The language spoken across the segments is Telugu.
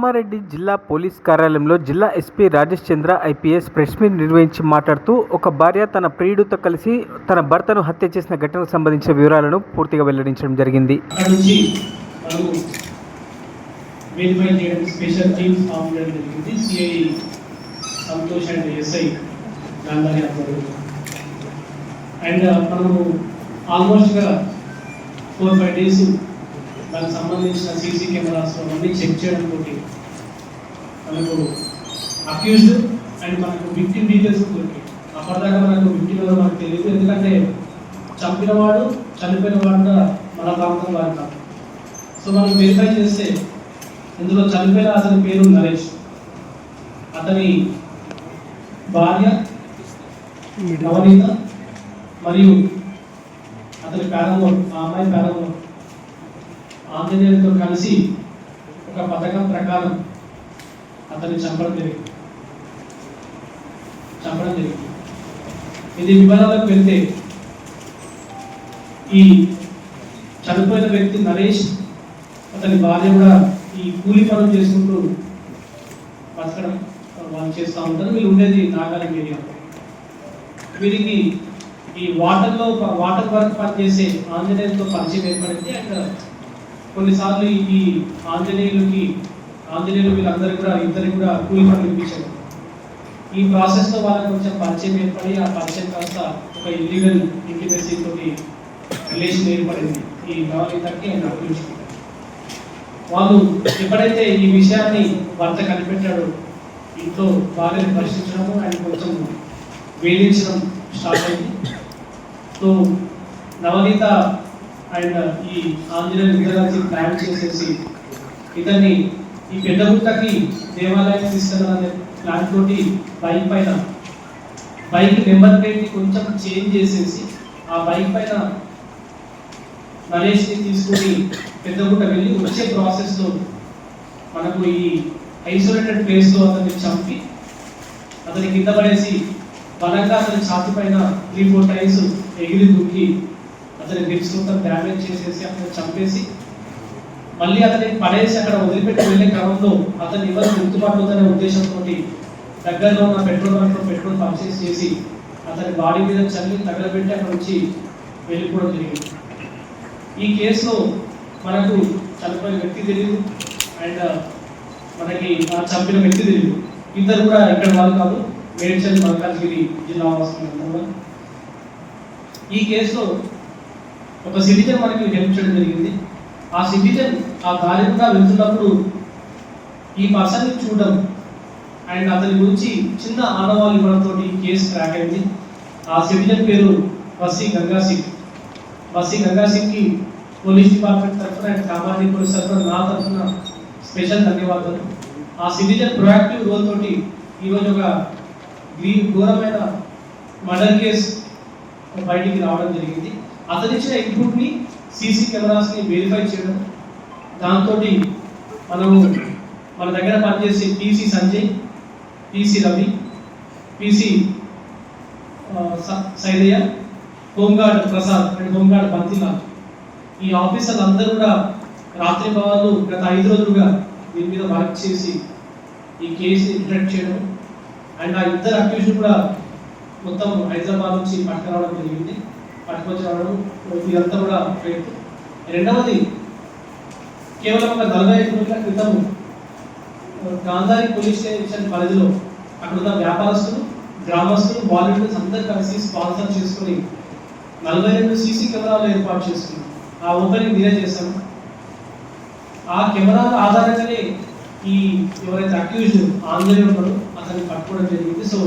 కామారెడ్డి జిల్లా పోలీస్ కార్యాలయంలో జిల్లా ఎస్పీ రాజేష్ చంద్ర ఐపీఎస్ ప్రెస్ మీట్ నిర్వహించి మాట్లాడుతూ ఒక భార్య తన ప్రియుడితో కలిసి తన భర్తను హత్య చేసిన ఘటనకు సంబంధించిన వివరాలను పూర్తిగా వెల్లడించడం జరిగింది. దానికి సంబంధించిన సీసీ కెమెరాస్ అవన్నీ చెక్ చేయడంతో మనకు అక్యూజ్డ్ అండ్ మనకు విక్టిమ్ డీటెయిల్స్ దొరికి అప్పటిదాకా మనకు విక్టిమ్ ఎవరో మనకు తెలియదు. ఎందుకంటే చంపినవాడు చనిపోయిన వాడు మన ప్రాంతం వారు కాదు. సో మనం వెరిఫై చేస్తే ఇందులో చనిపోయిన అతని పేరు నరేష్, అతని భార్య నవనీత మరియు అతని పేరమోర్, ఆ అమ్మాయి పేరమోర్ ఆంజనేయులతో కలిసి ఒక పథకం ప్రకారం అతన్ని చంపడం జరిగింది. ఇది వివరాలకు వెళ్తే ఈ చనిపోయిన వ్యక్తి నరేష్, అతని భార్య కూడా ఈ కూలి పనులు చేసుకుంటూ బతకడం వాళ్ళు చేస్తూ ఉంటారు. వీళ్ళు ఉండేది నాగాలాండ్ ఏరియా. వీరికి ఈ వాటర్ వర్క్ పనిచేసే ఆంజనేయులతో పరిచయం ఏర్పడింది. అండ్ కొన్నిసార్లు ఈ ఆంజనేయులు వీళ్ళందరూ కూడా ఇద్దరు కూడా కూలి పనులు ఇప్పించారు. ఈ ప్రాసెస్లో వాళ్ళకి కొంచెం పరిచయం ఏర్పడి ఆ పరిచయం కాస్త ఒక ఇల్లీగల్ ఇంటిమేసీ తోటి రిలేషన్ ఏర్పడింది ఈ నవనీతకి అండ్ అభిరుచికి. వాళ్ళు ఎప్పుడైతే ఈ విషయాన్ని భర్త కనిపెట్టాడో ఇంట్లో భార్యను ప్రశ్నించడము అండ్ కొంచెం వేధించడం స్టార్ట్ అయింది. సో నవనీత అండ్ ఈ ఆంజనేయులు ఇద్దరు ప్లాన్ చేసేసి ఇతన్ని ఈ పెద్దగుట్టకి దేవాలయం తీసుకెళ్ళాలనే ప్లాన్ తోటి బైక్ నెంబర్ ప్లేట్ని కొంచెం చేంజ్ చేసేసి ఆ బైక్ పైన నరేష్ని తీసుకొని పెద్దగుట్ట వెళ్ళి వచ్చే ప్రాసెస్లో మనకు ఈ ఐసోలేటెడ్ ప్లేస్లో అతన్ని చంపి అతని కింద పడేసి బలంగా అతని ఛాతి పైన 3-4 టైమ్స్ ఎగిరి దూకి అతని రిప్స్ మొత్తం డ్యామేజ్ చేసేసి అతను చంపేసి మళ్ళీ అతని పడేసి అక్కడ వదిలిపెట్టి వెళ్ళే క్రమంలో అతను ఎవరు గుర్తుపట్టవుతనే ఉద్దేశంతో దగ్గరలో ఉన్న పెట్రోల్ బంక్లో పెట్రోల్ పర్చేస్ చేసి అతని బాడీ మీద చల్లి తగలబెట్టి అక్కడ వచ్చి వెళ్ళిపోవడం జరిగింది. ఈ కేసులో మనకు చనిపోయిన వ్యక్తి తెలియదు అండ్ మనకి ఆ చంపిన వ్యక్తి తెలియదు. ఇద్దరు కూడా ఇక్కడ వాళ్ళు కాదు, మేడ్చల్ మల్కాజ్గిరి జిల్లా వాసులు. ఈ కేసులో ఒక సిటిజన్ మనకి హెల్ప్ చేయడం జరిగింది. ఆ సిటిజన్ ఆ దారి కూడా వెళ్తున్నప్పుడు ఈ పర్సన్ని చూడడం అండ్ అతని గురించి చిన్న ఆనవాళ్ళు ఇవ్వడంతో కేసు క్రాక్ అయింది. ఆ సిటిజన్ పేరు వసీ గంగా సింగ్కి పోలీస్ డిపార్ట్మెంట్ తరఫున అండ్ కామారెడ్డి పోలీస్ తరఫున నా తరఫున స్పెషల్ ధన్యవాదాలు. ఆ సిటిజన్ ప్రొయాక్టివ్ రోల్ తోటి ఈరోజు ఒక ఘోరమైన మర్డర్ కేసు బయటికి రావడం జరిగింది. అతను ఇచ్చిన ఇన్పుట్ని సీసీ కెమెరాస్ని వెరిఫై చేయడం, దాంతో మనము మన దగ్గర పనిచేసే PC Sanjay, PC Ravi, PC Saidaiah, home guard Prasad and home guard Bantilal, ఈ ఆఫీసర్లు అందరూ కూడా రాత్రి భావాలు గత 5 రోజులుగా దీని మీద వర్క్ చేసి ఈ కేసుని డిటెక్ట్ చేయడం అండ్ ఆ ఇద్దరు అక్యూజ్డ్ కూడా మొత్తం హైదరాబాద్ నుంచి పట్టుకురావడం జరిగింది. పట్టుకొచ్చి ఇదంతా కూడా ప్రయత్నం. రెండవది, కేవలం ఒక 45 రోజుల క్రితం గాంధారి పోలీస్ స్టేషన్ పరిధిలో అక్కడ ఉన్న వ్యాపారస్తులు, గ్రామస్తులు, వాలంటీర్స్ అందరూ కలిసి స్పాన్సర్ చేసుకొని 42 సీసీ కెమెరాలు ఏర్పాటు చేసుకున్నాం. ఆ ఓపెనింగ్ నేనే చేశాను. ఆ కెమెరాల ఆధారంగానే ఈ ఎవరైతే అక్యూజ్డ్ ఆంజనేయులు ఉన్నారో అతన్ని పట్టుకోవడం జరిగింది. సో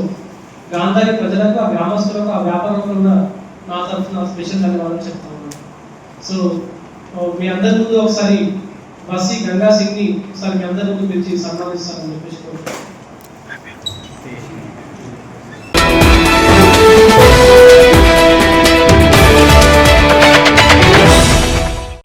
గాంధారి ప్రజలకు, ఆ గ్రామస్తులకు, ఆ వ్యాపారంలో ఉన్న నా తరఫున స్పెషల్ ధన్యవాదాలు చెప్తా ఉన్నాను. సో మీ అందరి ముందు ఒకసారి వసీ గంగా సింగ్ని ఒకసారి మీ అందరి ముందు పిలిచి సన్మానిస్తానని చెప్పేసి